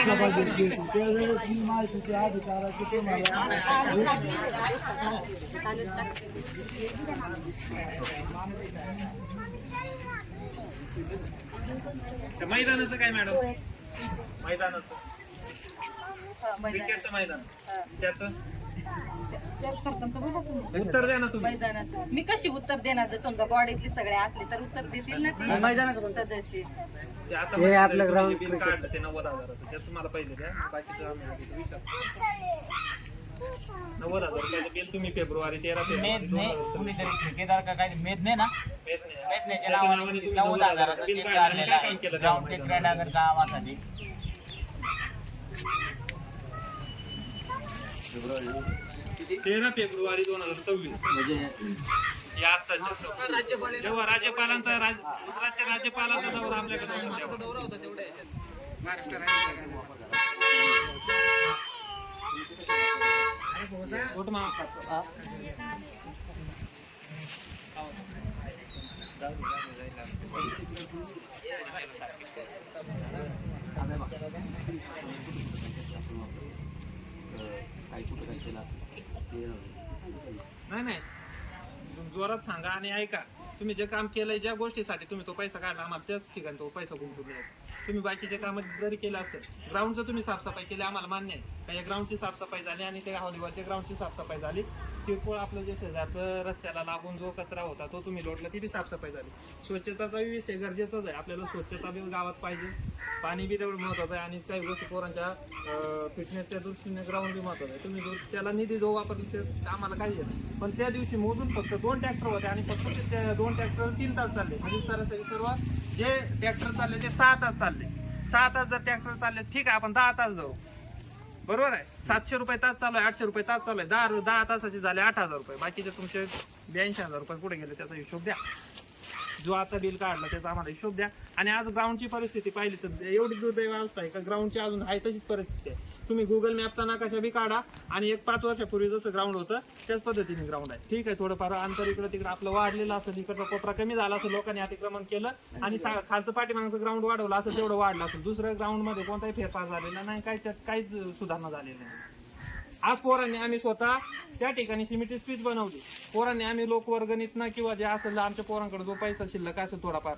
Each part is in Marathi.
माहितीची अधिकाराची तुम्हाला मैदानाचं काय मॅडम? मैदानाचं क्रिकेटचं मैदान त्याचं उत्तर द्या ना तुम्ही. मैदानाचं मी कशी उत्तर देणार? जर तुमच्या बॉडीतली सगळे असले तर उत्तर देतील ना ते मैदानाचं सदस्य. ते आता आपलं ग्राउंड बिल काढलं ते 90,000चं, त्याचं मला पहिले द्या, बाकीचं आम्ही विचार. 90,000 रुपयाचं बिल तुम्ही फेब्रुवारी 13 ठेकेदार का काय मेदने ना मेदनेच्या नावाने 90,000चं चेक काढलेला आहे ग्राउंडचे क्रीडागर गावासाठी. 13 फेब्रुवारी 2026 म्हणजे या आत्ताच्या जेव्हा राज्यपालांचा गुजरातच्या राज्यपालाचा दौरा आपल्याकडे होता तेवढा नाही जोरात सांगा आणि ऐका. तुम्ही जे काम केलंय, ज्या गोष्टीसाठी तुम्ही तो पैसा काढला, आम्हाला त्याच ठिकाणी तो पैसा गुंतवून द्यायचा. तुम्ही बाकीचे काम जरी केलं असेल, ग्राउंडचं तुम्ही साफसफाई केली, आम्हाला मान्य आहे का या ग्राउंडची साफसफाई झाली आणि त्या हॉलीबॉलच्या ग्राउंडची साफसफाई झाली, किरकोळ आपलं जे शेजारचं रस्त्याला लागून जो कचरा होता तो तुम्ही लोटला, ती बी साफसफाई झाली. स्वच्छताचा विषय गरजेचाच आहे. आपल्याला स्वच्छता बी गावात पाहिजे, पाणी बी तेवढं महत्वाचं आहे आणि काही गोष्टी पोरांच्या फिटनेसच्या दृष्टीने ग्राउंड बी महत्वाचं आहे. तुम्ही त्याला निधी जो वापरला ते आम्हाला काही आहे, पण त्या दिवशी मोजून फक्त 2 ट्रॅक्टर होते आणि फक्त त्या 2 ट्रॅक्टर 3 तास चालले. म्हणजे सरासरी सर्व जे ट्रॅक्टर चालले ते 6 तास चालले. 6 तास जर ट्रॅक्टर चालले, ठीक आहे आपण 10 तास जाऊ, बरोबर आहे. 700 रुपये तास चालू आहे, 800 रुपये तास चालू आहे. 10 तासाचे झाले 8,000 रुपये. बाकीचे तुमचे 82,000 रुपये कुठे गेले त्याचा हिशोब द्या. जो आता बिल काढला त्याचा आम्हाला हिशोब द्या. आणि आज ग्राउंडची परिस्थिती पाहिली तर एवढी दुर्दैव अवस्था आहे का ग्राउंडची अजून आहे तशीच परिस्थिती आहे. तुम्ही गुगल मॅपचा नकाशा बी काढा आणि 5 वर्षापूर्वी जसं ग्राउंड होतं त्याच पद्धतीने ग्राउंड आहे. ठीक आहे, थोडंफार अंतर इकडं तिकडं आपलं वाढलेलं असेल, इकडचा कोपरा कमी झाला असेल, लोकांनी अतिक्रमण केलं आणि खालचं पाठीमागचं ग्राउंड वाढवलं असेल, तेवढं वाढलं असेल. दुसऱ्या ग्राउंडमध्ये कोणताही फेरफार झालेला नाही, काहीच सुधारणा झालेली नाही. आज पोरांनी आम्ही स्वतः त्या ठिकाणी सिमेंटची स्पीच बनवली. पोरांनी आम्ही लोकवर्गणीतनं किंवा जे असेल आमच्या पोरांकडे जो पैसा शिल्लक असेल थोडाफार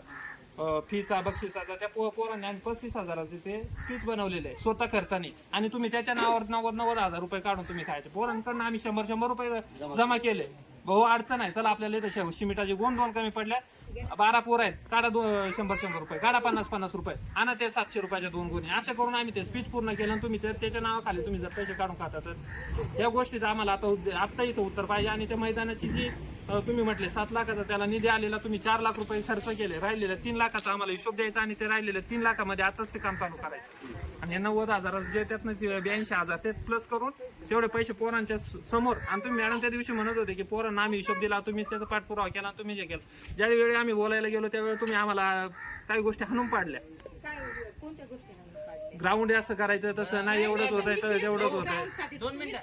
फीचा बक्षिसाचा, त्या पोरांनी आम्ही 35,000चे ते स्पीच बनवलेले आहे स्वतः खर्चाने. आणि तुम्ही त्याच्या नावावर 90,000 रुपये काढून तुम्ही खायचे. पोरांकडनं आम्ही 100 रुपये जमा केले. भाऊ अडचण आहे, चला आपल्याला इथं सिमेंटाचे गुण 2 कमी पडल्या, 12 पोर आहेत, काढा 100 रुपये, काढा 50 रुपये, आणि ते 700 रुपयाच्या 2 गुन्हे. असं करून आम्ही ते स्पीच पूर्ण केलं. आणि तुम्ही त्याच्या नावाखाली तुम्ही जर पैसे काढून खाता तर या गोष्टीचं आम्हाला आता इथं उत्तर पाहिजे. आणि त्या मैदानाची जी तुम्ही म्हटले 7 लाखाचा त्याला निधी आलेला, तुम्ही 4 लाख रुपये खर्च केले, राहिलेले 3 लाखाचा आम्हाला हिशोब द्यायचा आणि ते राहिलेले 3 लाखामध्ये आताच ते काम चालू करायचं. आणि 90,000 जे त्यातनं 82,000 ते प्लस करून तेवढे पैसे पोरांच्या समोर. आणि तुम्ही मॅडम त्या दिवशी म्हणत होते की पोरांना आम्ही हिशोब दिला, तुम्ही त्याचा पाठपुरावा केला, तुम्ही जे केलं. ज्यावेळी आम्ही बोलायला गेलो त्यावेळी तुम्ही आम्हाला काही गोष्टी हाणून पाडल्या. ग्राउंड असं करायचं तसं नाही, एवढंच होतंय तर तेवढंच होतंय. 2 मिनिटं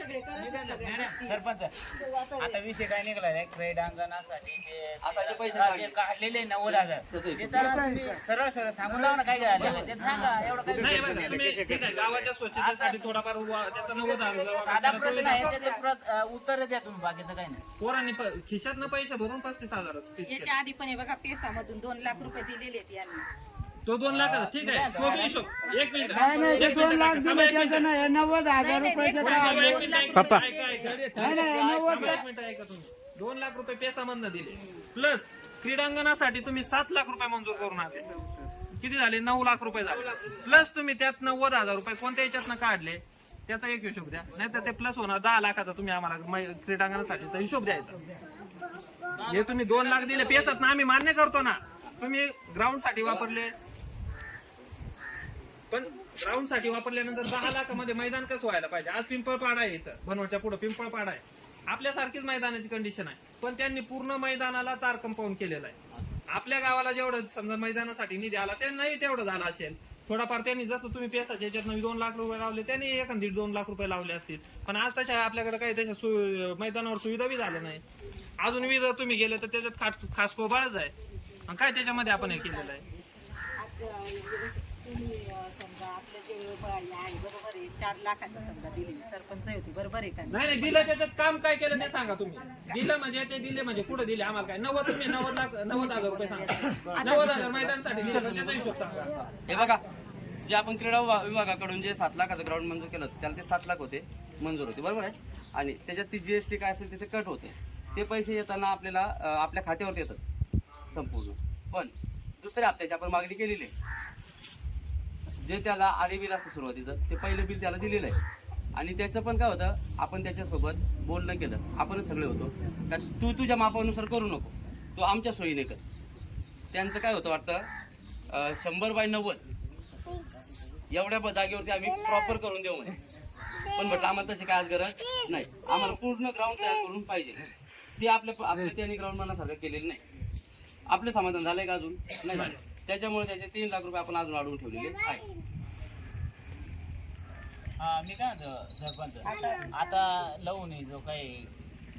सरपंच, आता विषय काय निघाला क्रीडांगणासाठी पैसे काढलेले 90,000 सरळ सांगून जाऊ ना काय झालेलं ते सांगा. एवढं नाही बघा, तुम्ही ठीक आहे गावाच्या स्वच्छतेसाठी थोडाफार त्याचा 90,000 साधा प्रश्न आहे, त्याचे उत्तर द्या तुम्ही, बाकीचं काही नाही. पोरांनी खिशातनं पैसे भरून 35,000 याच्या आधी पण हे बघा पेसामधून 2 लाख रुपये दिलेले आहेत यांनी. तो 2 लाख ठीक आहे, तो बी हिशोब. 1 मिनिट, नाही 2 लाख दिले त्याचं नाही, 90,000 रुपये पप्पा ऐका तुम्ही. 2 लाख रुपये पेसामधनं दिले, प्लस क्रीडांगणासाठी तुम्ही 7 लाख रुपये मंजूर करून आले. किती झाले? 9 लाख रुपये झाले. प्लस तुम्ही त्यात 90,000 रुपये कोणत्या याच्यातनं काढले त्याचा एक हिशोब द्या. नाही तर ते प्लस होणार 10 लाखाचा तुम्ही आम्हाला क्रीडांगणासाठीचा हिशोब द्यायचा. हे तुम्ही 2 लाख दिले पेसात ना, आम्ही मान्य करतो ना. तुम्ही ग्राउंड साठी वापरले, पण ग्राउंड साठी वापरल्यानंतर 10 लाखामध्ये मैदान कसं व्हायला पाहिजे? आज पिंपळपाडा आहे, इथं बनवच्या पुढे पिंपळपाडा आहे, आपल्यासारखीच मैदानाची कंडिशन आहे, पण त्यांनी पूर्ण मैदानाला तार कंपाऊंड केलेलं आहे. आपल्या गावाला जेवढं समजा मैदानासाठी निधी आला त्यांनाही तेवढं झालं असेल. थोडाफार त्यांनी जसं तुम्ही पेसाच्या याच्यात 2 लाख रुपये लावले, त्यांनी 1.5-2 लाख रुपये लावले असतील. पण आज तशा आपल्याकडे काही त्याच्या मैदानावर सुविधा बी झाल्या नाही. अजून जर तुम्ही गेले तर त्याच्यात खास कोबाळच आहे. काय त्याच्यामध्ये आपण हे केलेलं आहे? तुम्ही समजा आपले जे आहे बरोबर आहे 4 लाखाचं समजा दिले सरपंच होती बरोबर आहे का नाही नाही दिलं त्याच्यात काम काय केलं ते सांगा तुम्ही. दिलं म्हणजे ते दिले म्हणजे कुठे दिले आम्हाला काय 90 तुम्ही 90,000 रुपये सांगा 90,000 मैदानासाठी दिले तर त्याचा हिशोब सांगा. हे बघा जे आपण क्रीडा विभागाकडून जे 7 लाखाचं ग्राउंड मंजूर केलं होतं त्याला ते 7 लाख होते मंजूर होते बरोबर आहे. आणि त्याच्यात ती जीएसटी काय असेल तिथे कट होते. ते पैसे येताना आपल्याला आपल्या खात्यावर येतात संपूर्ण. पण दुसऱ्या हप्त्याची आपण मागणी केलेली आहे. जे त्याला आले बिल असतं सुरुवातीचं ते पहिलं बिल त्याला दिलेलं आहे. आणि त्याचं पण काय होतं आपण त्याच्यासोबत बोलणं केलं. आपणच सगळे होतो का तू तुझ्या मापानुसार करू नको, तू आमच्या सोयीने कर. त्यांचं काय होतं वाटतं 100/90 एवढ्या जागेवरती आम्ही प्रॉपर करून देऊ म्हणजे. पण म्हटलं आम्हाला तशी काय आज गरज नाही, आम्हाला पूर्ण ग्राउंड तयार करून पाहिजे. ते आपल्या त्यांनी ग्राउंड मनासारखं केलेलं नाही. आपलं समाधान झालंय का अजून नाही झालं. त्याच्यामुळे त्याचे 3 लाख रुपये आपण अजून वाढवून ठेवलेले आहे. मी काय म्हणतो सरपंच, आता लवणे जो काही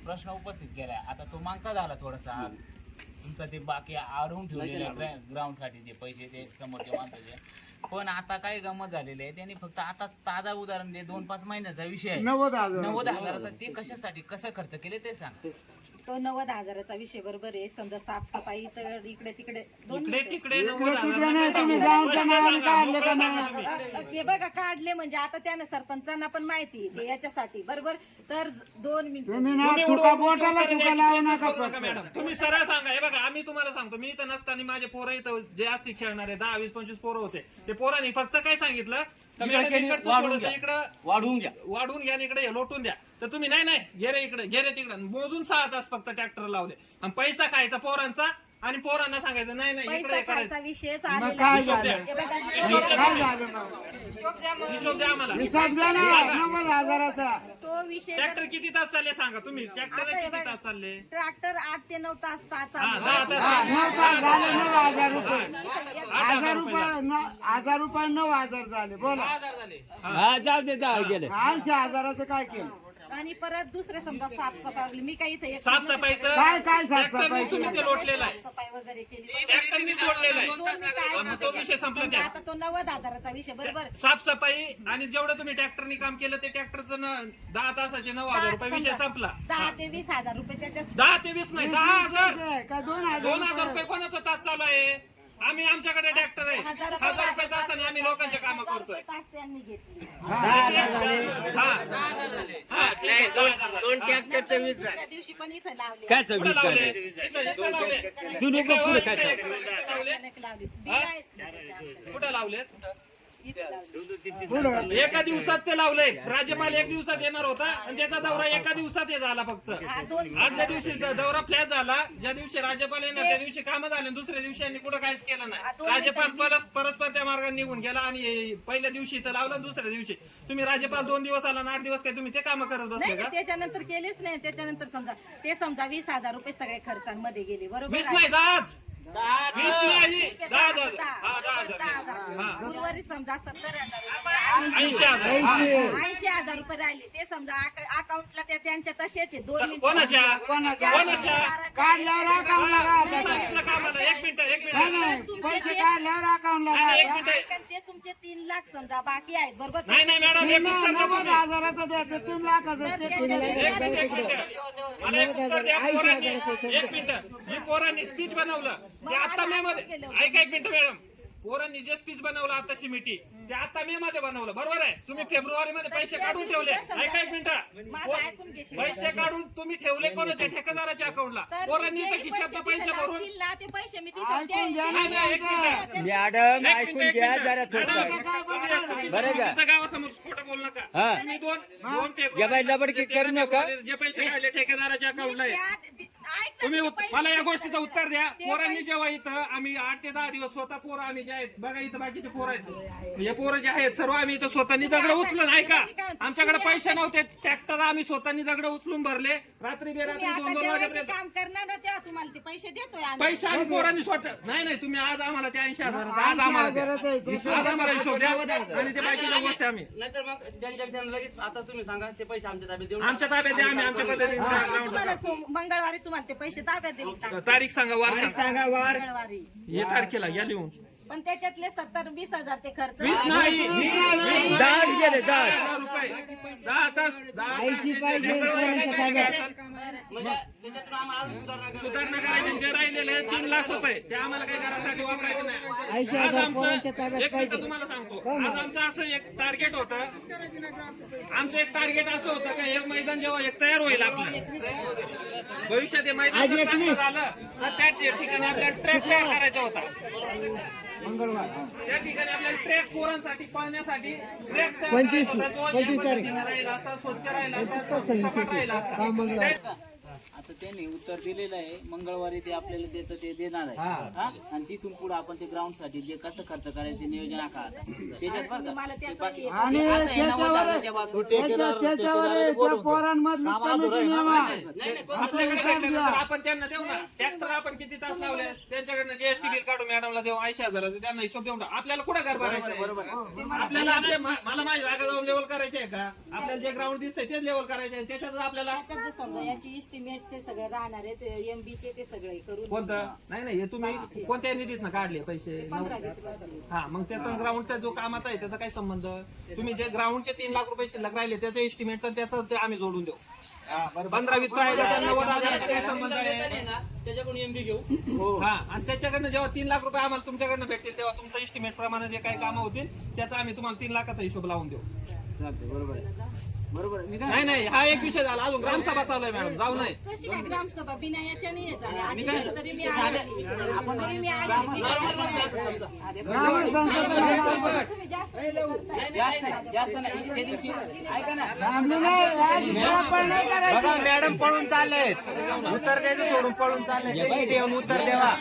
प्रश्न उपस्थित केलाय आता तो मागचा झाला थोडासा. तुमचा ते बाकी आडवून ठेवलेले ग्राउंड साठी जे पैसे ते समोरचे माणसाचे. पण आता काय गमत झालेले आहे त्यांनी फक्त आता ताजा उदाहरण दे 2-5 महिन्याचा विषय आहे 90,000चा. ते कशासाठी कसं खर्च केले ते सांग. तो 90,000चा विषय बरोबर आहे. समजा साफसफाई तर इकडे तिकडे इकडे तिकडे 90,000 नाही तुम्ही ग्राउंडचं नाव काढलं का नाही? हे बघा काढले म्हणजे आता त्यानं सरपंचांना पण माहिती आहे ते याच्यासाठी बरोबर. तर 2 मिनिटं तुम्ही ना तुम्ही तुका उडवून बोटाला उचलून तुका करायची लावू practice नका करू नका फक्त. मॅडम. तुम्ही सरळ सांगा. हे बघा आम्ही तुम्हाला सांगतो मी इथं नसताना माझे पोरं इथं जे असतील खेळणारे 10, 20, 25 पोरं होते. ते पोरांनी फक्त काय सांगितलं वाढवून घ्या. वाढून घ्या इकडे हे लोटून द्या. तर तुम्ही नाही गेरे इकडे गेरे तिकडे मोजून 6 तास फक्त ट्रॅक्टर लावले. आणि पैसा खायचा पोरांचा आणि पोरांना सांगायचं नाही इकडे पैसा हे खायचा करायचं. विषयच मग आलेला काय आहे. झालं? हे बघा, काय झालं मग? हिशोब द्या आम्हाला. हिसाब द्या ना 90,000चा. तो विषय ट्रॅक्टर किती तास चालले सांगा तुम्ही. ट्रॅक्टर आता हे किती बघा, तास चालले. ट्रॅक्टर 8 ते 9 तास हा चालू. 10 तास. 9,000 रुपये. 8,000 रुपये. 1,000 रुपये 9,000 झाले. बोला 80,000चं काय केलं? आणि परत दुसरे समजा साफसफाई मी काही इथे साफसफाईचं काय ट्रॅक्टरनी तुम्ही ते लोटलेलं आहे. साफसफाई वगैरे केली. ट्रॅक्टरनीच लोटलेलं आहे. 2 मिनिटं मग तो विषय संपला त्या. आता तो 90,000चा विषय बरोबर. साफसफाई आणि जेवढं तुम्ही ट्रॅक्टरनी काम केलं ते ट्रॅक्टरचं 10 तासाचे 9,000 रुपये विषय संपला. 10 ते 20,000 रुपये त्याच्यात 10 ते 20 नाही 10,000. का 2,000 2,000 रुपये कोणाचा तास चालू आहे. आमच्याकडे ट्रॅक्टर आहे 1,000 रुपये तासाने आम्ही लोकांचे काम करतोय. तास त्यांनी घेतली. 10,000 झाले. हा ठीक आहे 10,000 झाले. त्या दिवशी पण इथं लावले कुठं लावले? इथं लावले. अनेक लावली. बी नाही त्याच्या आमच्याकडे. कुठं लावले. इथं लावली. पुढं. एका दिवसात ते लावले. राज्यपाल 1 दिवसात येणार होता आणि त्याचा दौरा एका दिवसात हे झाला फक्त. हा, 2 आदल्या दिवशी दौरा फ्लॅट झाला. ज्या दिवशी राज्यपाल येणार त्या दिवशी कामं झाले. दुसऱ्या दिवशी यांनी कुठं काहीच केलं नाही. राज्यपाल परस्पर त्या मार्गाने निघून गेला आणि पहिल्या दिवशी तर लावला. दुसऱ्या दिवशी तुम्ही राज्यपाल 2 दिवस आला आणि 8 दिवस काय तुम्ही ते कामं करत बसले नाही का. त्याच्यानंतर केलेच नाही. त्याच्यानंतर समजा 20,000 रुपये सगळे खर्चांमध्ये गेले बरोबर 20 आहे? नाही 10. 20 नाही ठीक आहे, 10,000. 10,000. हा 10,000. हा उर्वरित समजा 70,000 80,000. 80,000 रुपये राहिले ते समजा अकाउंटला त्यांच्या तसेच आहे. 2 मिनिटं. कोणाच्या कोणाच्या? काढल्यावर अकाउंटला मी सांगितलं का मला 1 मिनिट नाही नाही पैसे काढल्यावर अकाउंटला नाही, एक लावा. मिनिट. ते तुमचे 3 लाख समजा बाकी आहेत बरोबर. नाही मॅडम 1 मिनिट द्या तुम्ही. 90,000चं द्या ते 3 लाखाचं चेक केलं. एक मिनिट. मला एक उत्तर द्या. पोरांनी 1 मिनिट जी पोरांनी स्पीच बनवलं ते आता मे मध्ये ऐका 1 मिनिट मॅडम. पोरांनी जे स्पीच बनवलं आता सिमिटी ते आता मे मध्ये बनवलं बरोबर आहे. तुम्ही फेब्रुवारी मध्ये पैसे काढून ठेवले. ऐका 1 मिनिट. माझं ऐकून घेशील. पैसे काढून तुम्ही ठेवले कोणाच्या ठेकेदाराच्या अकाउंटला. तर पोरांनी जे तर खिशातनं पैसे भरून लावतील ना, ते पैसे मी तिथे ऐकून घ्या ना. नाही, एक मिनिट. मॅडम एक ऐकून मिनिट, घ्या एक जरा मिनिट. थोडं बरं का? तुमच्या गावासमोर खोटं बोलू नका. हा. तुम्ही दोन जबाई लबडकी करू नका. जे पैसे काढले ठेकेदाराच्या अकाउंटला आहे. तुम्ही पैसे मला या देतात. गोष्टीचं उत्तर द्या. ते पोरांनी पैसे- जेव्हा इथं आम्ही 8 ते 10 दिवस स्वतः पोरं आम्ही जे आहेत बघा इथं बाकीचे पोरं आहेत. हे पोरं जे आहेत सर्व आम्ही इथं स्वतःनी दगड उचलून ऐका आमच्याकडे पैसे नव्हते. ट्रॅक्टर आम्ही स्वतःनी दगड उचलून भरले. रात्री बेरात्री तुम्ही आता 2-2 जेव्हा ते वाजेपर्यंत काम करणार ना तेव्हा तुम्हाला ते पैसे देतोय आम्ही. पैसे आम्ही पोरांनी स्वतः नाही तुम्ही आज आम्हाला ते 80,000 आज आम्हाला द्या. 80,000 आज आम्हाला हिशोब द्या आणि ते बाकीच्या गोष्टी आम्ही नाहीतर मग त्यांच्या लगेच आता तुम्ही सांगा ते पैसे आमच्या ताब्यात देऊन आमच्या ताब्यात द्या. आम्ही आमच्या पद्धतीने ग्राउंड तुम्हाला मंगळवारी तुम्हाला ते पैसे ताब्यात देऊन टाकतो. तारीख सांगा वार सांगा. सांगा वार मंगळवारी हे तारखेला या लिहून पण त्याच्यातले 70-20 हजार ते खर्च 20 नाही 10 गेले 10. 10 रुपये 10 तास 80 पाहिजे कोणाच्या ताब्यात. म्हणजे त्याच्यातून आम्हाला अजून सुधारणा करायचे जे राहिलेले आहेत 3 लाख रुपये ते आम्हाला काही घरासाठी वापरायचे नाही. 80,000 पोरांच्या ताब्यात एक पाहिजे. मिनिट तुम्हाला सांगतो आज आमचं असं एक टार्गेट होतं आमचं एक टार्गेट असं होतं का एक मैदान जेव्हा एक तयार होईल आपलं भविष्यात हे मैदान आज जर चांगलं 21. झालं तर त्याच ठिकाणी आपल्याला ट्रॅक तयार करायचा होता मंगळवार त्या ठिकाणी आपल्याला ट्रॅक पोरांसाठी पळण्यासाठी ट्रॅक तयार 25 करायचा होता. जो या 25 तारीख. पद्धतीने राहिला असता स्वच्छ राहिला असता 26 सपाट राहिला हा, असता मंगळवार. आता त्यांनी उत्तर दिलेलं आहे मंगळवारी ते आपल्याला त्याचं ते देणार आहे हा? आणि तिथून पुढे आपण ते ग्राउंड साठी जे कसं खर्च करायचं नियोजन आखा त्याच्यात बरं मला का त्याचं बाकी- आणि आता हे त्याच्यावर 90,000च्या बाजूला त्याच्यावर त्या पोरांमधलं कमिटी नेमा. आपल्याकडे काय केलं तर आपण त्यांना देऊ ना ट्रॅक्टर आपण किती तास लावले त्यांच्याकडनं जीएसटी बिल काढून मॅडमला देऊ 80,000 त्यांना हिशोब देऊन टाकू. आपल्याला कुठं घर भरायचं आहे? आपल्याला मला माझी जागा जाऊन लेवल करायची आहे का आपल्याला जे ग्राउंड दिसतंय तेच लेवल करायचे आहे त्याच्यात आपल्याला त्याच्यात जे समजा याची इस्टिमेटचे सगळे राहणार आहेत एमबीचे ते सगळे करून कोणतं नाही हे तुम्ही कोणत्या निधीतनं काढले पैसे 15 घेतले. हा मग त्याचा ग्राउंडचा जो कामाचा आहे त्याचा काय संबंध तुम्ही जे ग्राउंडचे 3 लाख रुपये शिल्लक राहिले त्याच्या एस्टिमेटचं त्याचं ते आम्ही जोडून देऊ 15 वित्त आहे का 90,000चा काय संबंध आहे त्याच्याकडून एमबी घेऊ हा आणि त्याच्याकडनं जेव्हा 3 लाख रुपये आम्हाला तुमच्याकडनं भेटतील तेव्हा तुमचं एस्टिमेट प्रमाणे जे काही कामं होतील त्याचा आम्ही तुम्हाला 3 लाखाचा हिशोब लावून देऊ नाही हा एक विषय झाला अजून ग्रामसभा चालू आहे मॅडम जाऊ नये कशी काय ग्रामसभा बिना याच्या नाही झाली आधी तरी मी आले तरी मी आले बिना तुम्ही जास्त हे करताय. जास्त नाही त्या दिवशी ऐका ना थांबली नाही, आज पळापळ नाही करायची. बघा मॅडम पळून चाललेत उत्तर द्यायचं सोडून पळून चालले उत्तर द्यावा